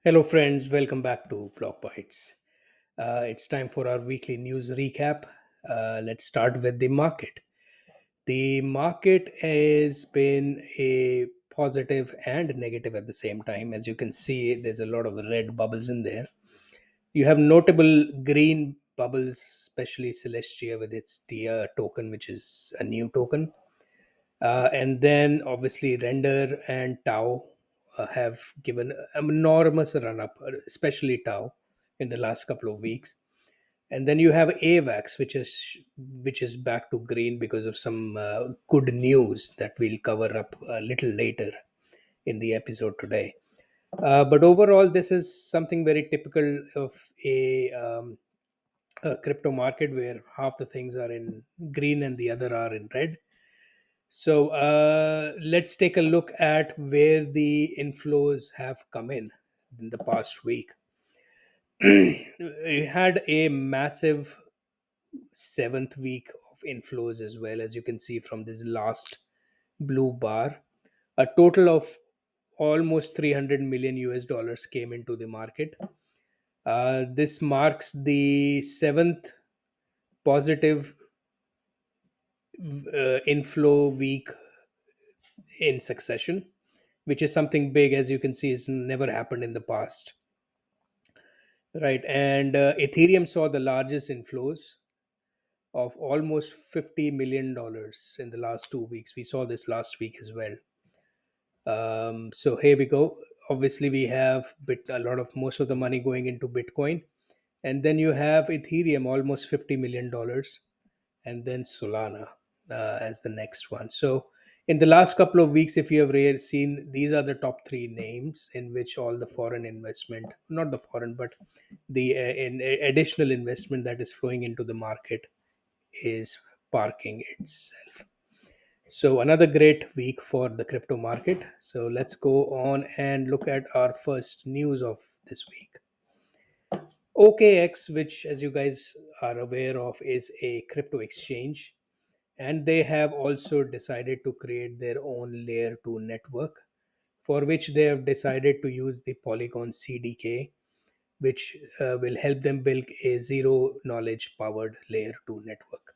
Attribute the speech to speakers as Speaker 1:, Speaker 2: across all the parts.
Speaker 1: Hello, friends. Welcome back to Block Bytes. It's time for our weekly news recap. Let's start with the market. The market has been a positive and negative at the same time. As you can see, there's a lot of red bubbles in there. You have notable green bubbles, especially Celestia with its TIA token, which is a new token. And then obviously Render and Tau have given an enormous run up, especially Tau in the last couple of weeks. And then you have Avax, which is back to green because of some good news that we'll cover up a little later in the episode today. But overall, this is something very typical of a crypto market where half the things are in green and the other are in red. So let's take a look at where the inflows have come in the past week. We had a massive seventh week of inflows as well, as you can see from this last blue bar. A total of almost 300 million US dollars came into the market. This marks the seventh positive inflow week in succession, which is something big, as you can see, has never happened in the past. Right. And Ethereum saw the largest inflows of almost $50 million in the last 2 weeks. We saw this last week as well. So here we go. Obviously, we have a lot of most of the money going into Bitcoin, and then you have Ethereum almost $50 million, and then Solana as the next one. So, in the last couple of weeks, if you have seen, these are the top three names in which all the foreign investment, not the foreign, but the additional investment that is flowing into the market is parking itself. So, another great week for the crypto market. So, let's go on and look at our first news of this week. OKX, which, as you guys are aware of, is a crypto exchange, and they have also decided to create their own layer 2 network, for which they have decided to use the Polygon CDK, which will help them build a zero knowledge powered layer 2 network.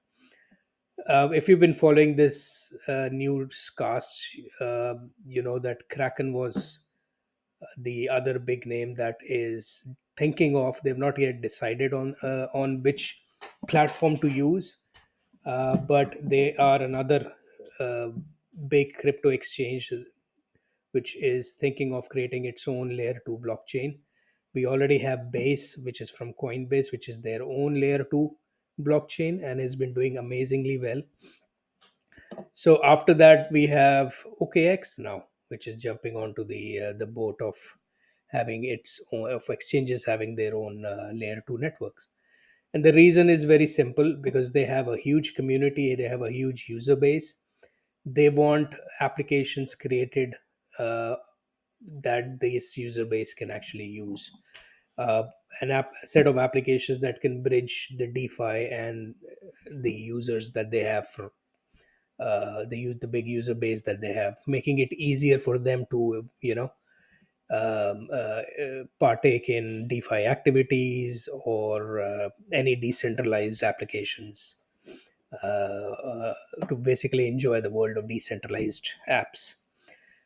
Speaker 1: If you've been following this newscast, you know that Kraken was the other big name that is thinking of. They've not yet decided on which platform to use, but they are another uh, big crypto exchange which is thinking of creating its own layer 2 blockchain. We already have Base, which is from Coinbase, which is their own layer 2 blockchain and has been doing amazingly well. So after that, we have OKX now, which is jumping onto the boat of having its own of exchanges having their own layer two networks. And the reason is very simple because they have a huge community, they have a huge user base. They want applications created uh, that this user base can actually use. Uh, a set of applications that can bridge the DeFi and the users that they have for the big user base that they have, making it easier for them to partake in DeFi activities or any decentralized applications to basically enjoy the world of decentralized apps.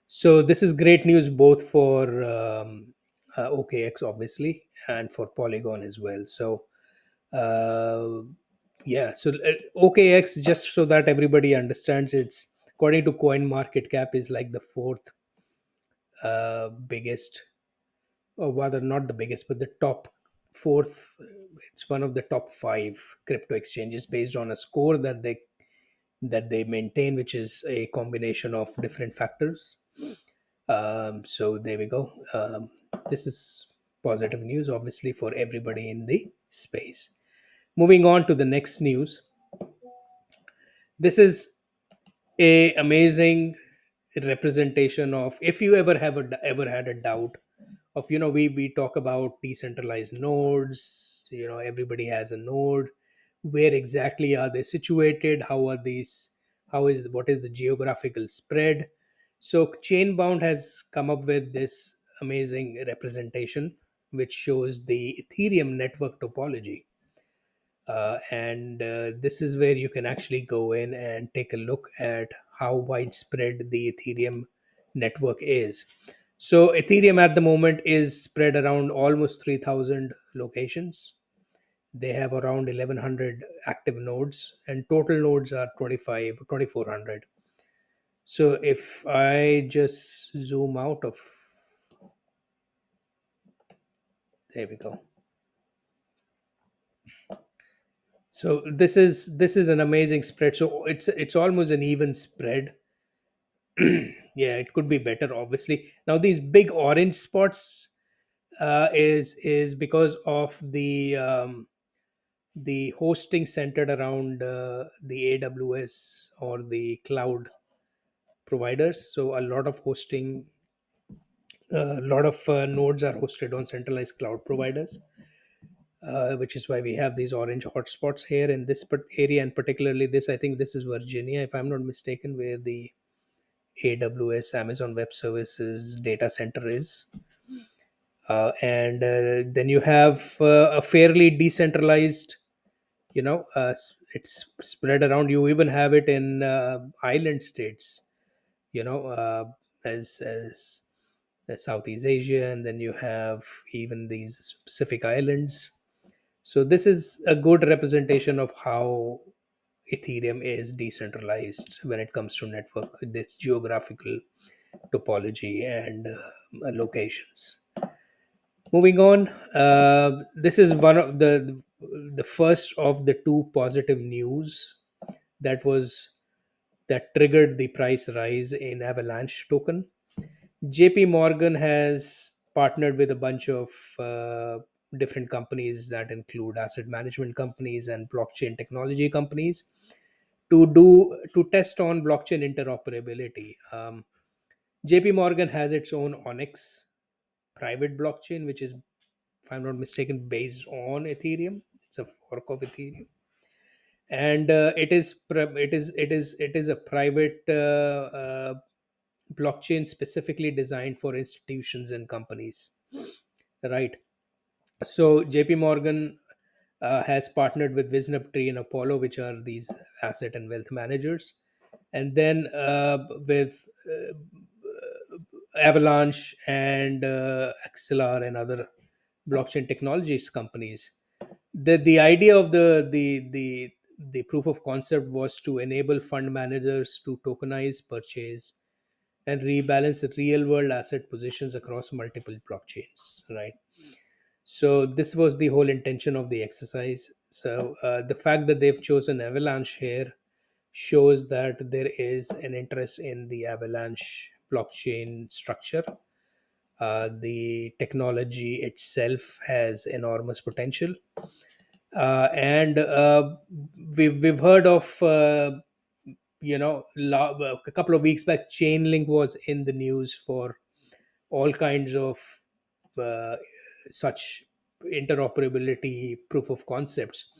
Speaker 1: So this is great news both for OKX obviously and for Polygon as well. So uh, yeah, so OKX, just so that everybody understands, it's according to Coin Market Cap is like the fourth biggest, or rather not the biggest, but the top fourth. It's one of the top five crypto exchanges based on a score that they maintain, which is a combination of different factors. So there we go. This is positive news, obviously, for everybody in the space. Moving on to the next news. This is a amazing representation of, if you ever had a doubt of, we talk about decentralized nodes. Everybody has a node. Where exactly are they situated? What is the geographical spread? So Chainbound has come up with this amazing representation which shows the Ethereum network topology. And this is where you can actually go in and take a look at how widespread the Ethereum network is. So, Ethereum at the moment is spread around almost 3,000 locations. They have around 1,100 active nodes, and total nodes are 2,400. So, if I just zoom out of, there we go. So this is an amazing spread. So it's almost an even spread. Yeah, it could be better, obviously. Now these big orange spots is because of the hosting centered around the AWS or the cloud providers. So a lot of hosting, a lot of nodes are hosted on centralized cloud providers, which is why we have these orange hotspots here in this area, and particularly this. I think this is Virginia, if I'm not mistaken, where the AWS Amazon Web Services data center is. And then you have a fairly decentralized, it's spread around. You even have it in island states, you know, as Southeast Asia, and then you have even these Pacific islands. So this is a good representation of how Ethereum is decentralized when it comes to network, this geographical topology and locations. Moving on, this is one of the first of the two positive news that was that triggered the price rise in Avalanche token. JP Morgan has partnered with a bunch of different companies that include asset management companies and blockchain technology companies to test on blockchain interoperability. JP Morgan has its own Onyx private blockchain, which is, if I'm not mistaken, based on Ethereum. It's a fork of Ethereum, and it is a private blockchain specifically designed for institutions and companies, right? So JP Morgan has partnered with WisdomTree and Apollo, which are these asset and wealth managers, and then with Avalanche and Axelar and other blockchain technologies companies. The idea of the proof of concept was to enable fund managers to tokenize, purchase, and rebalance real world asset positions across multiple blockchains, right? So this was the whole intention of the exercise. So the fact that they've chosen Avalanche here shows that there is an interest in the Avalanche blockchain structure. The technology itself has enormous potential, and we've heard of a couple of weeks back, Chainlink was in the news for all kinds of uh, such interoperability proof of concepts.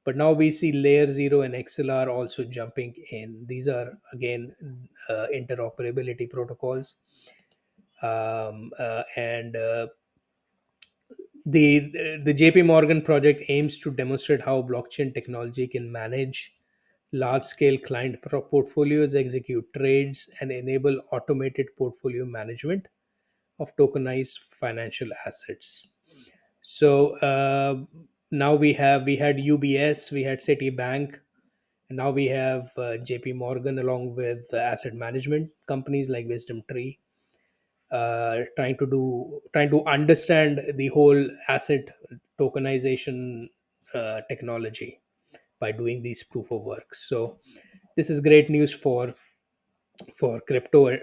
Speaker 1: But now we see LayerZero and XLR also jumping in. These are again interoperability protocols, and the JP Morgan project aims to demonstrate how blockchain technology can manage large scale client portfolios, execute trades, and enable automated portfolio management of tokenized financial assets. So now we had UBS, we had Citibank, and now we have JP Morgan along with asset management companies like WisdomTree, trying to understand the whole asset tokenization technology by doing these proof of works. So this is great news for crypto,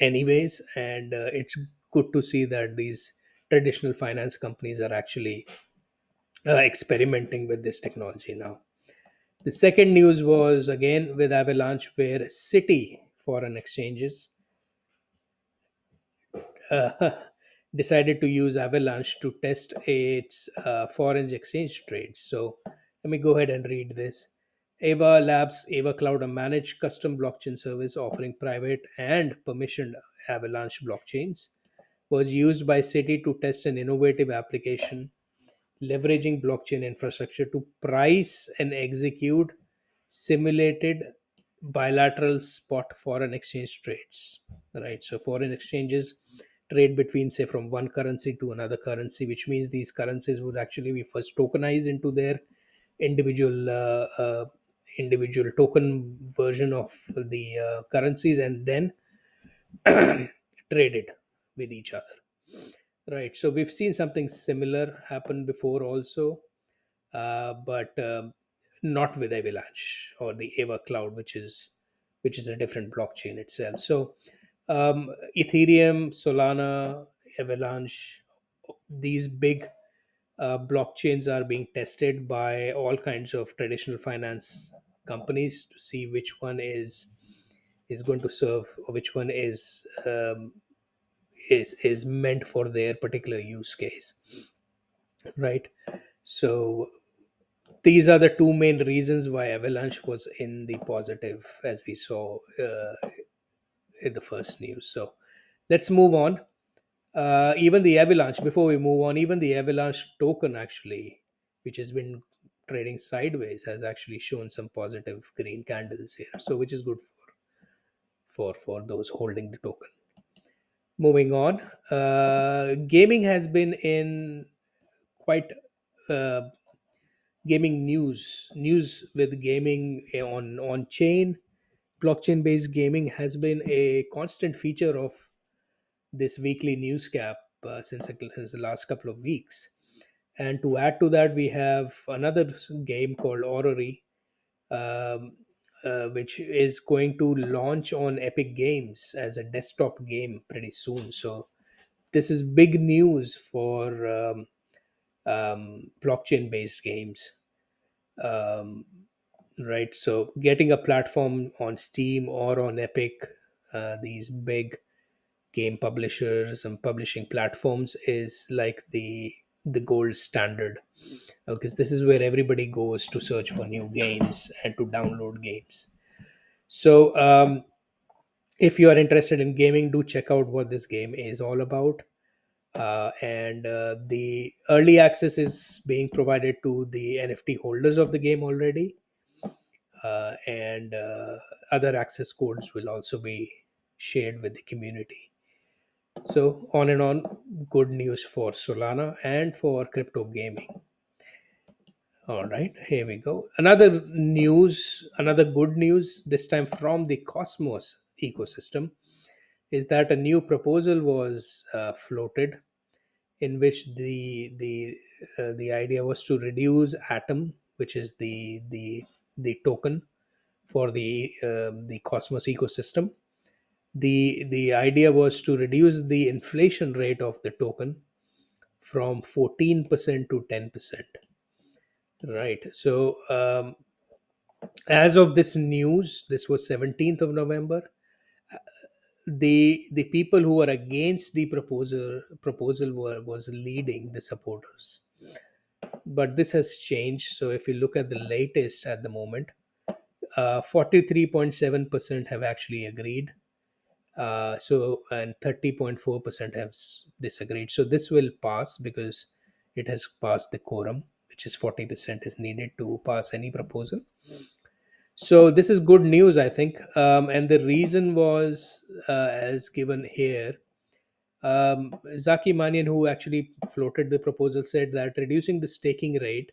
Speaker 1: anyways, and it's good to see that these traditional finance companies are actually experimenting with this technology now. The second news was again with Avalanche, where Citi foreign exchanges uh, decided to use Avalanche to test its foreign exchange trades. So let me go ahead and read this. Ava Labs, Ava Cloud, a managed custom blockchain service offering private and permissioned Avalanche blockchains, was used by Citi to test an innovative application leveraging blockchain infrastructure to price and execute simulated bilateral spot foreign exchange trades. Right, so foreign exchanges trade between, say, from one currency to another currency, which means these currencies would actually be first tokenized into their individual individual token version of the currencies, and then traded with each other. Right, so we've seen something similar happen before also, but not with Avalanche or the Ava Cloud, which is a different blockchain itself. So Ethereum, Solana, Avalanche, these big blockchains are being tested by all kinds of traditional finance companies to see which one is going to serve, or which one is meant for their particular use case. Right, so these are the two main reasons why Avalanche was in the positive, as we saw in the first news. So let's move on. Even the Avalanche, before we move on, even the Avalanche token actually, which has been trading sideways, has actually shown some positive green candles here. So which is good for those holding the token. Moving on, gaming has been in quite uh, gaming news with gaming on chain. Blockchain based gaming has been a constant feature of this weekly news cap since the last couple of weeks. And to add to that, we have another game called Orrery, um, which is going to launch on Epic Games as a desktop game pretty soon. So this is big news for blockchain based games. Um, right, so getting a platform on Steam or on Epic, these big game publishers and publishing platforms, is like the gold standard, because this is where everybody goes to search for new games and to download games. So if you are interested in gaming, do check out what this game is all about. And the early access is being provided to the NFT holders of the game already, and other access codes will also be shared with the community. So on and on, good news for Solana and for crypto gaming. All right, here we go. Another good news, this time from the Cosmos ecosystem, is that a new proposal was floated, in which the idea was to reduce Atom, which is the token for the Cosmos ecosystem. The idea was to reduce the inflation rate of the token from 14% to 10%. Right, so as of this news, this was 17th of November, the people who were against the proposal was leading the supporters. But this has changed. So if you look at the latest at the moment, 43.7% have actually agreed. So and 30.4% have disagreed. So this will pass because it has passed the quorum, which is 40% is needed to pass any proposal. So this is good news, I think. And the reason was, as given here, Zaki Manian, who actually floated the proposal, said that reducing the staking rate,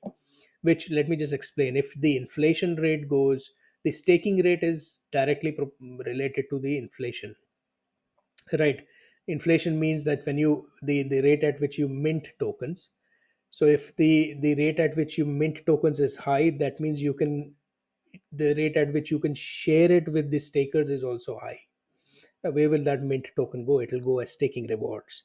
Speaker 1: which, let me just explain, if the inflation rate goes, the staking rate is directly related to the inflation. Right, inflation means that when you the rate at which you mint tokens. So if the rate at which you mint tokens is high, that means you can the rate at which you can share it with the stakers is also high. Where will that mint token go? It will go as staking rewards.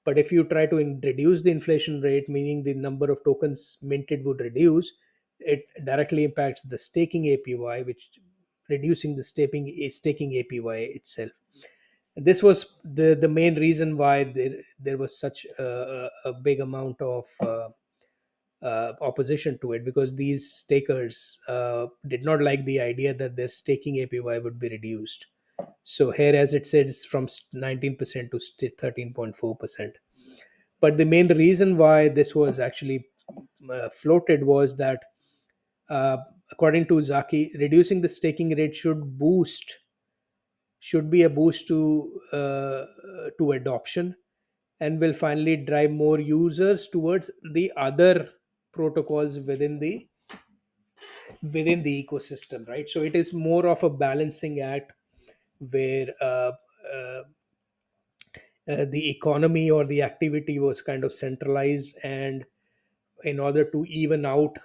Speaker 1: But if you try to reduce the inflation rate, meaning the number of tokens minted would reduce, it directly impacts the staking APY, which reducing the staking APY itself. This was the main reason why there was such a big amount of opposition to it, because these stakers did not like the idea that their staking APY would be reduced. So here, as it says, from 19% to 13.4%. But the main reason why this was actually floated was that, uh, according to Zaki, reducing the staking rate should be a boost to adoption, and will finally drive more users towards the other protocols within the ecosystem, right? So it is more of a balancing act where uh, the economy or the activity was kind of centralized, and in order to even out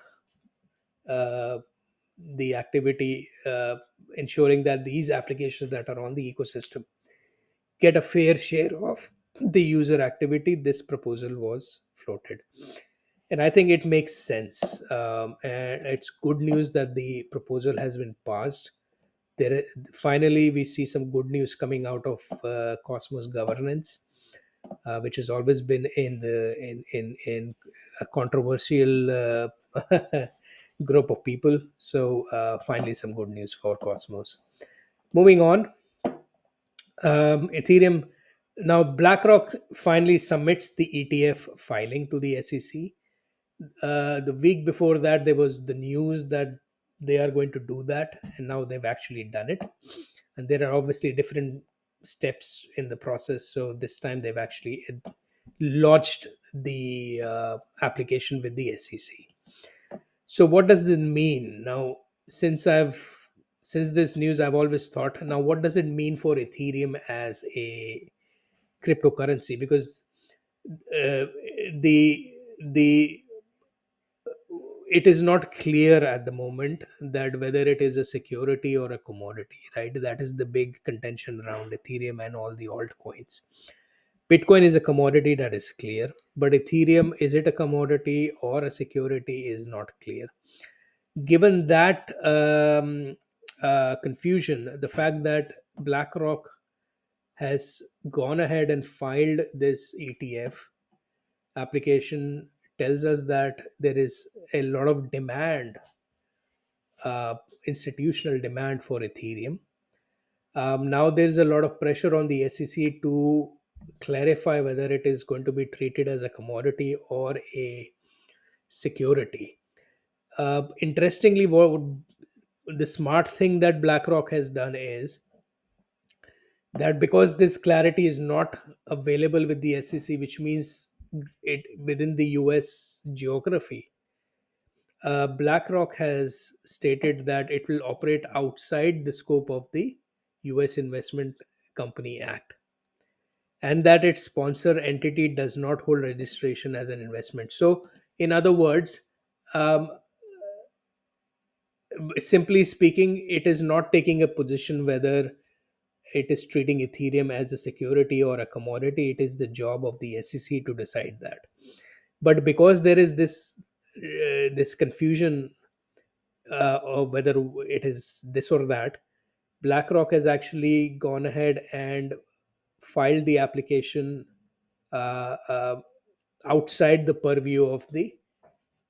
Speaker 1: uh, the activity, ensuring that these applications that are on the ecosystem get a fair share of the user activity, this proposal was floated. And I think it makes sense. And it's good news that the proposal has been passed. Finally, we see some good news coming out of Cosmos governance, which has always been in a controversial group of people. So finally, some good news for Cosmos. Moving on, Ethereum. Now, BlackRock finally submits the ETF filing to the SEC. The week before that, there was the news that they are going to do that, and now they've actually done it. And there are obviously different steps in the process. So this time they've actually lodged the application with the SEC. So what does this mean now? Since this news, I've always thought, now what does it mean for Ethereum as a cryptocurrency? Because the the it is not clear at the moment that whether it is a security or a commodity, right? That is the big contention around Ethereum and all the altcoins. Bitcoin is a commodity, that is clear, but Ethereum, is it a commodity or a security, is not clear. Given that confusion, the fact that BlackRock has gone ahead and filed this ETF application tells us that there is a lot of demand, uh, institutional demand for Ethereum. Now there's a lot of pressure on the SEC to clarify whether it is going to be treated as a commodity or a security. Interestingly, the smart thing that BlackRock has done is that, because this clarity is not available with the SEC, which means it within the US geography, BlackRock has stated that it will operate outside the scope of the US Investment Company Act, and that its sponsor entity does not hold registration as an investment. So, in other words, um, simply speaking, it is not taking a position whether it is treating Ethereum as a security or a commodity. It is the job of the SEC to decide that. But because there is this confusion of whether it is this or that, BlackRock has actually gone ahead and filed the application uh, outside the purview of the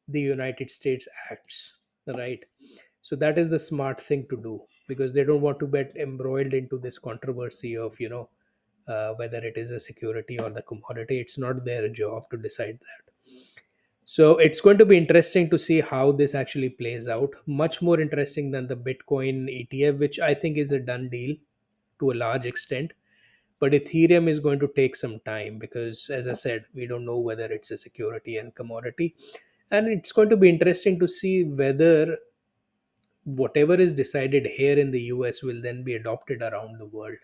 Speaker 1: United States acts, right? So that is the smart thing to do, because they don't want to get embroiled into this controversy of whether it is a security or the commodity. It's not their job to decide that. So it's going to be interesting to see how this actually plays out. Much more interesting than the Bitcoin ETF, which I think is a done deal to a large extent. But Ethereum is going to take some time because, as I said, we don't know whether it's a security and commodity. And it's going to be interesting to see whether whatever is decided here in the US will then be adopted around the world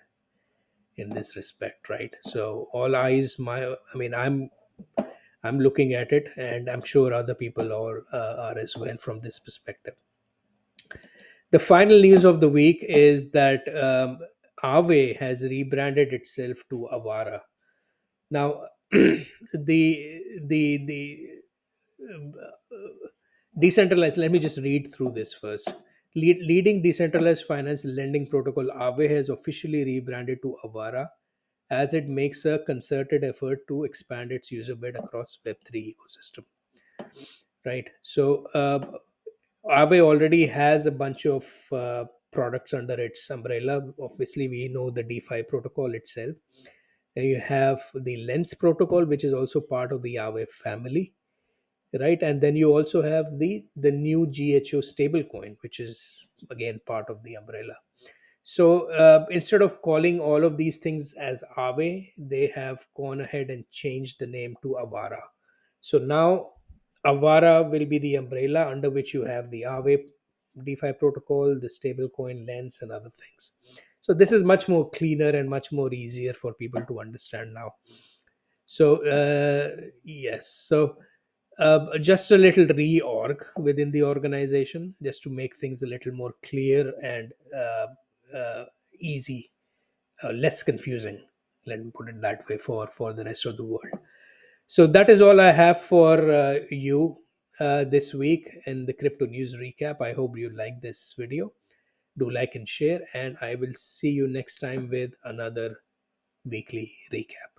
Speaker 1: in this respect, right? So all eyes, I mean, I'm looking at it, and I'm sure other people are as well from this perspective. The final news of the week is that Aave has rebranded itself to Avara. Now, the decentralized. Let me just read through this first. Leading decentralized finance lending protocol Aave has officially rebranded to Avara, as it makes a concerted effort to expand its user base across Web3 ecosystem. Right. So Aave already has a bunch of products under its umbrella. Obviously, we know the DeFi protocol itself. And you have the Lens protocol, which is also part of the Aave family, right? And then you also have the new GHO stablecoin, which is again part of the umbrella. So instead of calling all of these things as Aave, they have gone ahead and changed the name to Avara. So now Avara will be the umbrella under which you have the Aave DeFi protocol, the stablecoin Lens, and other things. So this is much more cleaner and much more easier for people to understand now. So yes, so just a little reorg within the organization, just to make things a little more clear and easy, less confusing. Let me put it that way for the rest of the world. So that is all I have for you this week in the crypto news recap. I hope you like this video. Do like and share, and I will see you next time with another weekly recap.